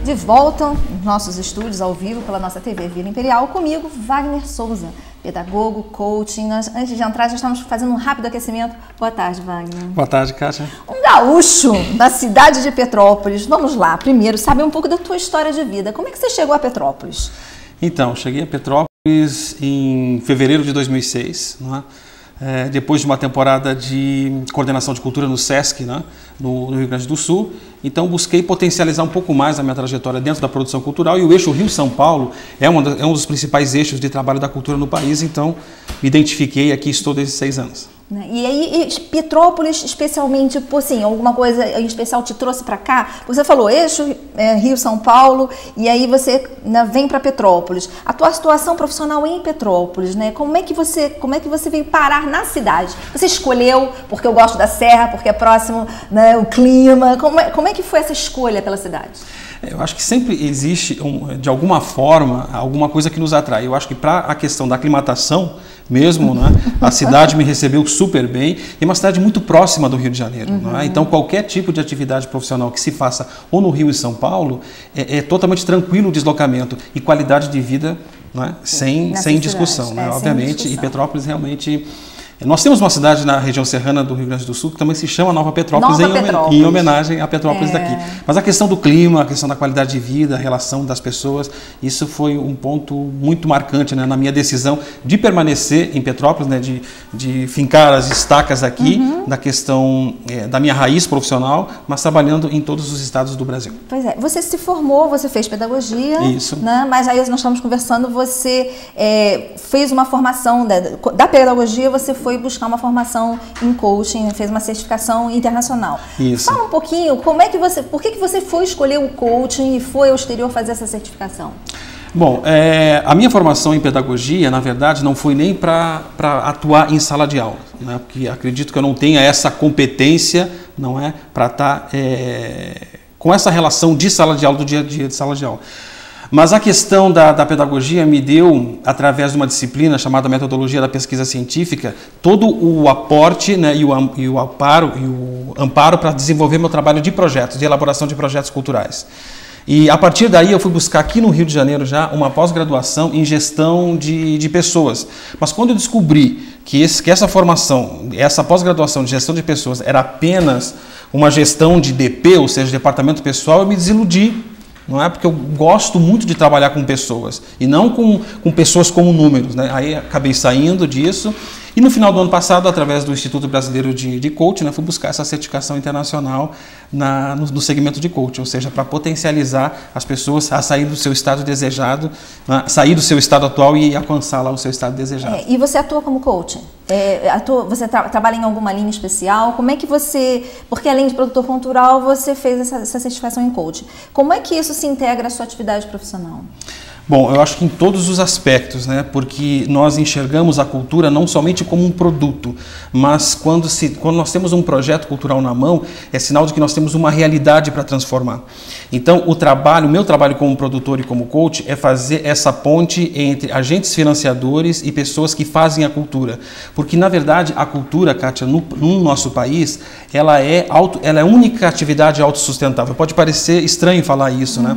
De volta nos nossos estúdios ao vivo pela nossa TV Vila Imperial, comigo, Wagner Souza, pedagogo, coaching. Antes de entrar, já estamos fazendo um rápido aquecimento. Boa tarde, Wagner. Boa tarde, Kátia. Um gaúcho da cidade de Petrópolis. Vamos lá, primeiro, saber um pouco da tua história de vida. Como é que você chegou a Petrópolis? Então, cheguei a Petrópolis em fevereiro de 2006, não é? Depois de uma temporada de coordenação de cultura no SESC, né, no Rio Grande do Sul. Então busquei potencializar um pouco mais a minha trajetória dentro da produção cultural, e o eixo Rio-São Paulo é um dos principais eixos de trabalho da cultura no país, então me identifiquei aqui, estou desde 6 anos. E aí, Petrópolis, especialmente, assim, alguma coisa em especial te trouxe para cá? Você falou eixo Rio-São Paulo, e aí você, né, vem para Petrópolis. A tua situação profissional em Petrópolis, né? Como é que você veio parar na cidade? Você escolheu porque eu gosto da serra, porque é próximo, né, o clima? Como é que foi essa escolha pela cidade? Eu acho que sempre existe, de alguma forma, alguma coisa que nos atrai. Eu acho que para a questão da aclimatação mesmo, né, a cidade me recebeu super bem, e é uma cidade muito próxima do Rio de Janeiro. Uhum. Não é? Então, qualquer tipo de atividade profissional que se faça ou no Rio e São Paulo, é totalmente tranquilo o deslocamento e qualidade de vida, não é? sem discussão, né? Obviamente, discussão. E Petrópolis realmente... Nós temos uma cidade na região serrana do Rio Grande do Sul que também se chama Nova Petrópolis, em homenagem a Petrópolis daqui. Mas a questão do clima, a questão da qualidade de vida, a relação das pessoas, isso foi um ponto muito marcante, né, na minha decisão de permanecer em Petrópolis, né, de fincar as estacas aqui, na questão da minha raiz profissional, mas trabalhando em todos os estados do Brasil. Pois é, você se formou, você fez pedagogia, isso. Né, mas aí nós estamos conversando, você fez uma formação da pedagogia, você foi buscar uma formação em coaching, fez uma certificação internacional. Isso. Fala um pouquinho, por que você foi escolher o coaching e foi ao exterior fazer essa certificação? Bom, a minha formação em pedagogia, na verdade, não foi nem para atuar em sala de aula, né? Porque acredito que eu não tenha essa competência, não é, para estar com essa relação de sala de aula, do dia a dia de sala de aula. Mas a questão da pedagogia me deu, através de uma disciplina chamada Metodologia da Pesquisa Científica, todo o aporte, né, e o amparo para desenvolver meu trabalho de projetos, de elaboração de projetos culturais. E a partir daí eu fui buscar aqui no Rio de Janeiro já uma pós-graduação em gestão de pessoas. Mas quando eu descobri que essa formação, essa pós-graduação de gestão de pessoas era apenas uma gestão de DP, ou seja, departamento pessoal, eu me desiludi. Não é? Porque eu gosto muito de trabalhar com pessoas e não com pessoas como números, né? Aí acabei saindo disso e no final do ano passado, através do Instituto Brasileiro de Coaching, né, fui buscar essa certificação internacional no segmento de coaching, ou seja, para potencializar as pessoas a sair do seu estado desejado, né, sair do seu estado atual e alcançar lá o seu estado desejado. E você atua como coaching? Você trabalha em alguma linha especial? Como é que você... Porque além de produtor cultural, você fez essa certificação em coaching. Como é que isso se integra à sua atividade profissional? Bom, eu acho que em todos os aspectos, né? Porque nós enxergamos a cultura não somente como um produto, mas quando nós temos um projeto cultural na mão, é sinal de que nós temos uma realidade para transformar. Então, o meu trabalho como produtor e como coach é fazer essa ponte entre agentes financiadores e pessoas que fazem a cultura. Porque, na verdade, a cultura, Kátia, no nosso país, ela é a única atividade autossustentável. Pode parecer estranho falar isso, né?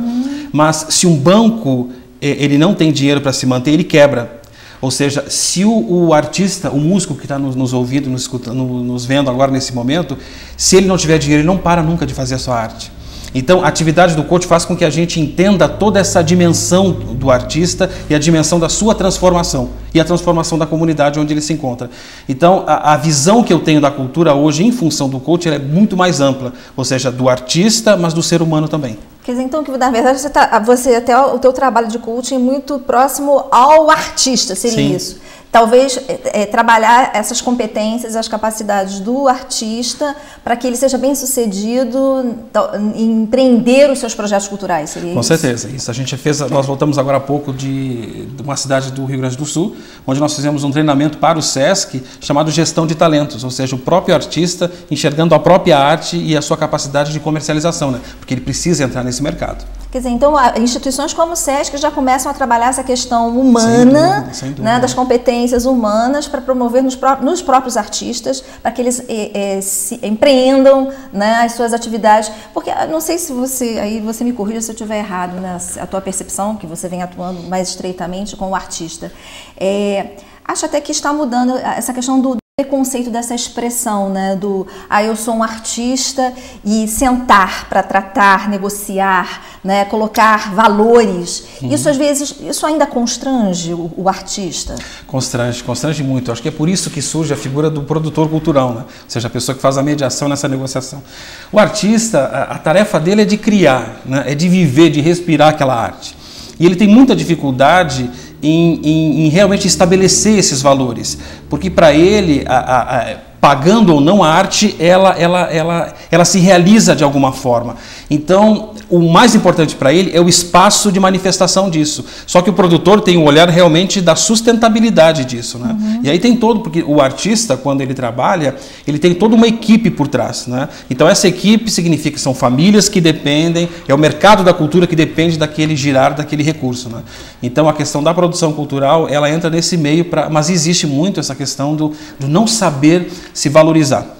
Mas se um banco... ele não tem dinheiro para se manter, ele quebra. Ou seja, se o artista, o músico que está nos ouvindo, nos vendo agora nesse momento, se ele não tiver dinheiro, ele não para nunca de fazer a sua arte. Então, a atividade do coach faz com que a gente entenda toda essa dimensão do artista e a dimensão da sua transformação e a transformação da comunidade onde ele se encontra. Então, a visão que eu tenho da cultura hoje, em função do coach, ela é muito mais ampla, ou seja, do artista, mas do ser humano também. Quer dizer, então, que na verdade até o teu trabalho de coaching é muito próximo ao artista, seria Sim. isso? Talvez trabalhar essas competências, as capacidades do artista para que ele seja bem sucedido em empreender os seus projetos culturais, seria isso? Com certeza. Isso a gente fez, nós voltamos agora há pouco de uma cidade do Rio Grande do Sul, onde nós fizemos um treinamento para o SESC chamado Gestão de Talentos, ou seja, o próprio artista enxergando a própria arte e a sua capacidade de comercialização, né? Porque ele precisa entrar nesse mercado. Quer dizer, então, instituições como o SESC já começam a trabalhar essa questão humana, sem dúvida. Né, das competências humanas para promover nos próprios artistas, para que eles se empreendam, né, as suas atividades. Porque, não sei se aí você me corrija se eu estiver errado, né, a tua percepção, que você vem atuando mais estreitamente com o artista. Acho até que está mudando essa questão do preconceito dessa expressão, né, eu sou um artista, e sentar para tratar, negociar, né, colocar valores. Isso às vezes, isso ainda constrange o artista? Constrange muito. Acho que é por isso que surge a figura do produtor cultural, né? Ou seja, a pessoa que faz a mediação nessa negociação. O artista, a tarefa dele é de criar, né, é de viver, de respirar aquela arte. E ele tem muita dificuldade em realmente estabelecer esses valores, porque para ele, pagando ou não, a arte, ela se realiza de alguma forma. Então, o mais importante para ele é o espaço de manifestação disso. Só que o produtor tem um olhar realmente da sustentabilidade disso, né? E aí tem porque o artista, quando ele trabalha, ele tem toda uma equipe por trás, né? Então essa equipe significa que são famílias que dependem, é o mercado da cultura que depende daquele girar, daquele recurso, né? Então a questão da produção cultural, ela entra nesse meio, mas existe muito essa questão do não saber se valorizar.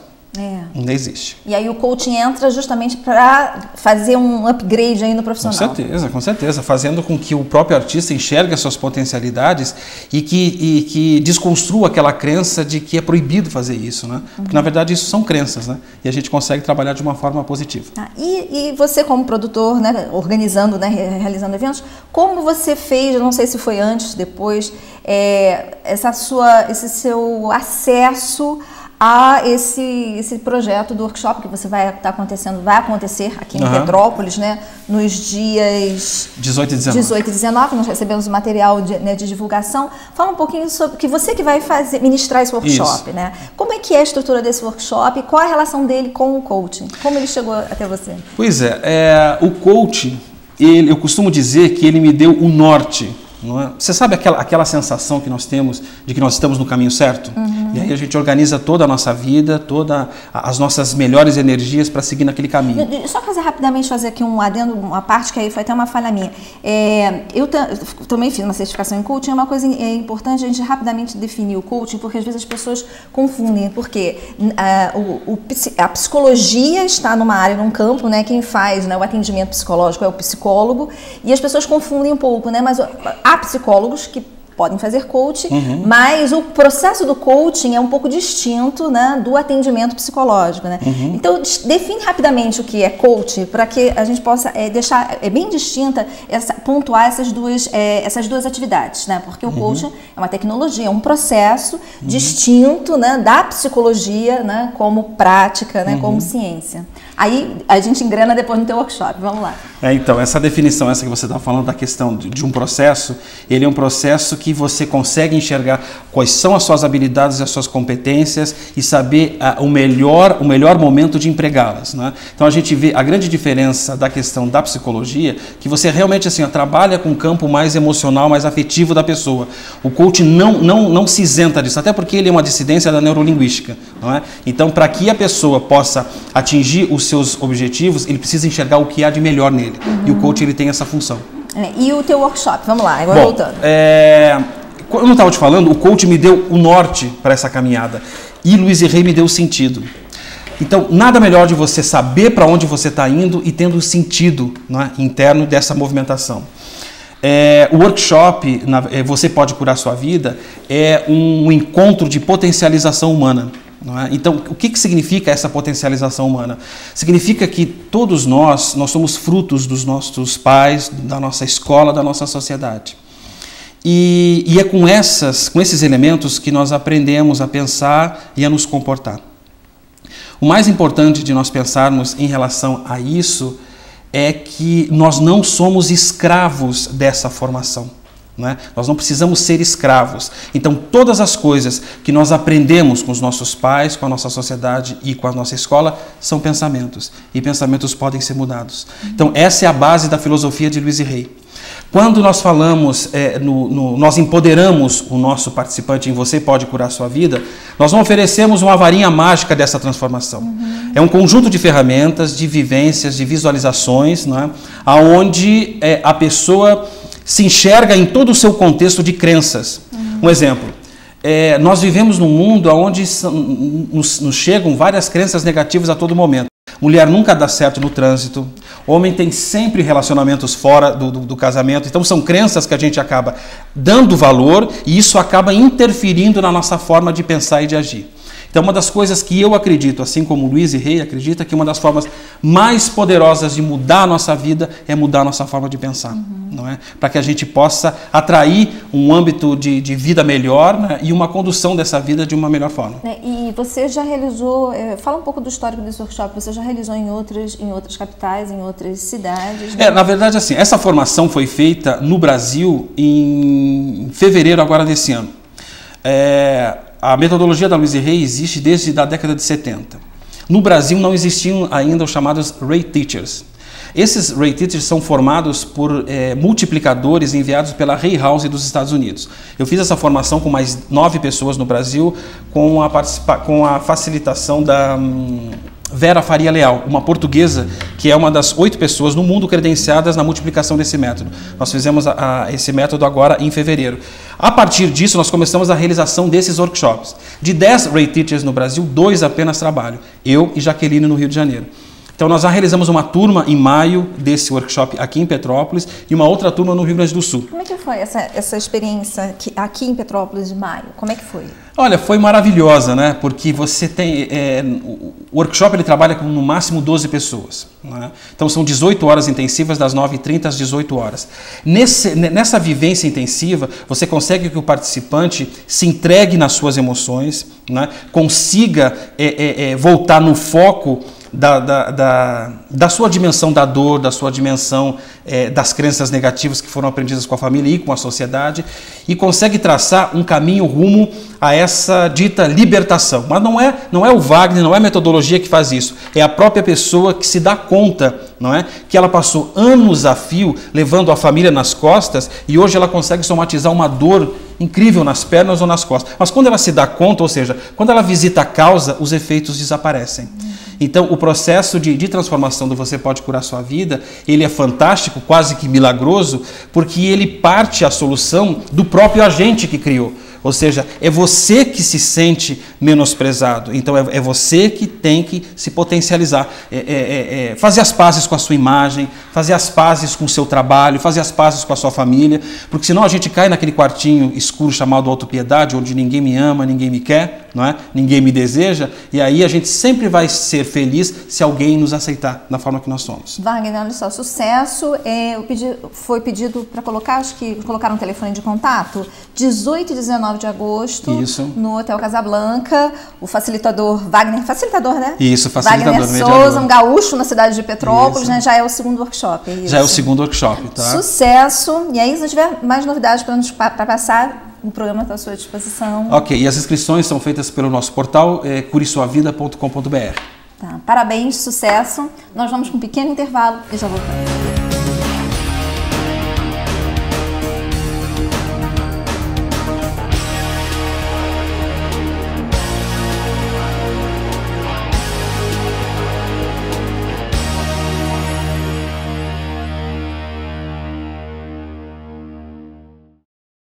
Ainda existe. E aí o coaching entra justamente para fazer um upgrade aí no profissional. Com certeza, fazendo com que o próprio artista enxergue as suas potencialidades e que desconstrua aquela crença de que é proibido fazer isso, né? Porque na verdade isso são crenças, né? E a gente consegue trabalhar de uma forma positiva. E você como produtor, né, organizando, né, realizando eventos, como você fez, eu não sei se foi antes, depois, esse seu acesso a esse projeto do workshop que você vai acontecer aqui em Petrópolis, né, nos dias 18 e 19, nós recebemos o material de divulgação. Fala um pouquinho sobre que você que vai ministrar esse workshop, né? Como é que é a estrutura desse workshop? Qual a relação dele com o coaching? Como ele chegou até você? Pois o coaching, eu costumo dizer que ele me deu o norte. Não é? Você sabe aquela sensação que nós temos de que nós estamos no caminho certo? E aí a gente organiza toda a nossa vida, todas as nossas melhores energias para seguir naquele caminho. Só fazer aqui um adendo, uma parte que aí foi até uma falha minha. Eu também fiz uma certificação em coaching, é uma coisa importante a gente rapidamente definir o coaching, porque às vezes as pessoas confundem, porque a psicologia está numa área, num campo, né? Quem faz, né, o atendimento psicológico é o psicólogo, e as pessoas confundem um pouco, né? Mas há psicólogos que podem fazer coaching, mas o processo do coaching é um pouco distinto, né, do atendimento psicológico, né? Então, define rapidamente o que é coaching, para que a gente possa deixar bem distinta, pontuar essas duas atividades, né? Porque o coaching é uma tecnologia, é um processo distinto, né, da psicologia, né, como prática, né, como ciência. Aí a gente engrena depois no teu workshop, vamos lá. Então, essa definição, essa que você está falando da questão de um processo, ele é um processo que você consegue enxergar quais são as suas habilidades e as suas competências e saber o melhor momento de empregá-las, né? Então a gente vê a grande diferença da questão da psicologia, que você realmente assim, trabalha com o campo mais emocional, mais afetivo da pessoa. O coaching não se isenta disso, até porque ele é uma dissidência da neurolinguística, não é? Então, para que a pessoa possa atingir os seus objetivos, ele precisa enxergar o que há de melhor nele. E o coaching ele tem essa função. E o teu workshop? Vamos lá, agora voltando. Como eu estava te falando, o coaching me deu o norte para essa caminhada e Louise Hay me deu o sentido. Então, nada melhor de você saber para onde você está indo e tendo o sentido, né, interno dessa movimentação. O workshop, Você Pode Curar Sua Vida, é um encontro de potencialização humana. Não é? Então, o que significa essa potencialização humana? Significa que todos nós somos frutos dos nossos pais, da nossa escola, da nossa sociedade. E é com esses elementos que nós aprendemos a pensar e a nos comportar. O mais importante de nós pensarmos em relação a isso é que nós não somos escravos dessa formação. Né? Nós não precisamos ser escravos. Então, todas as coisas que nós aprendemos com os nossos pais, com a nossa sociedade e com a nossa escola são pensamentos. E pensamentos podem ser mudados. Então, essa é a base da filosofia de Louise Hay. Quando nós falamos, nós empoderamos o nosso participante em Você Pode Curar Sua Vida, nós não oferecemos uma varinha mágica dessa transformação. É um conjunto de ferramentas, de vivências, de visualizações, não é? Onde a pessoa se enxerga em todo o seu contexto de crenças. Um exemplo, nós vivemos num mundo onde nos chegam várias crenças negativas a todo momento. Mulher nunca dá certo no trânsito, homem tem sempre relacionamentos fora do casamento, então são crenças que a gente acaba dando valor e isso acaba interferindo na nossa forma de pensar e de agir. Então uma das coisas que eu acredito, assim como Louise Hay acredita, que uma das formas mais poderosas de mudar a nossa vida é mudar a nossa forma de pensar, não é? Para que a gente possa atrair um âmbito de vida melhor, né? E uma condução dessa vida de uma melhor forma. E você já realizou, fala um pouco do histórico desse workshop, você já realizou em outras capitais, em outras cidades? Né? Na verdade, assim, essa formação foi feita no Brasil em fevereiro agora desse ano. A metodologia da Louise Hay existe desde a década de 70. No Brasil não existiam ainda os chamados Ray Teachers. Esses Ray Teachers são formados por multiplicadores enviados pela Hay House dos Estados Unidos. Eu fiz essa formação com mais 9 pessoas no Brasil, com a facilitação da Vera Faria Leal, uma portuguesa que é uma das 8 pessoas no mundo credenciadas na multiplicação desse método. Nós fizemos esse método agora em fevereiro. A partir disso, nós começamos a realização desses workshops. De 10 Ray Teachers no Brasil, 2 apenas trabalham, eu e Jaqueline no Rio de Janeiro. Então nós já realizamos uma turma em maio desse workshop aqui em Petrópolis e uma outra turma no Rio Grande do Sul. Como é que foi essa experiência aqui em Petrópolis de maio? Como é que foi? Olha, foi maravilhosa, né? Porque você tem... o workshop ele trabalha com no máximo 12 pessoas. Né? Então são 18 horas intensivas, das 9h30 às 18 horas. Nessa vivência intensiva, você consegue que o participante se entregue nas suas emoções, né? Consiga voltar no foco da sua dimensão da dor, da sua dimensão das crenças negativas que foram aprendidas com a família e com a sociedade, e consegue traçar um caminho rumo a essa dita libertação. Mas não é o Wagner, não é a metodologia que faz isso, é a própria pessoa que se dá conta, não é? Que ela passou anos a fio levando a família nas costas e hoje ela consegue somatizar uma dor incrível nas pernas ou nas costas. Mas quando ela se dá conta, ou seja, quando ela visita a causa, os efeitos desaparecem. Então, o processo de transformação do Você Pode Curar Sua Vida, ele é fantástico, quase que milagroso, porque ele parte a solução do próprio agente que criou. Ou seja, é você que se sente menosprezado. Então é você que tem que se potencializar. Fazer as pazes com a sua imagem, fazer as pazes com o seu trabalho, fazer as pazes com a sua família. Porque senão a gente cai naquele quartinho escuro chamado autopiedade, onde ninguém me ama, ninguém me quer, não é? Ninguém me deseja. E aí a gente sempre vai ser feliz se alguém nos aceitar da forma que nós somos. Wagner, olha só, sucesso. Foi pedido para colocar, acho que colocaram um telefone de contato, 18 e 19 de agosto, isso, no Hotel Casablanca, o facilitador Wagner, facilitador, né? Isso, facilitador. Wagner Souza, um gaúcho na cidade de Petrópolis, né? Já é o segundo workshop, é isso? Já é o segundo workshop, tá? Sucesso! E aí, se tiver mais novidades para passar, o programa está à sua disposição. Ok, e as inscrições são feitas pelo nosso portal, curesuavida.com.br. Tá, parabéns, sucesso! Nós vamos com um pequeno intervalo e já voltamos.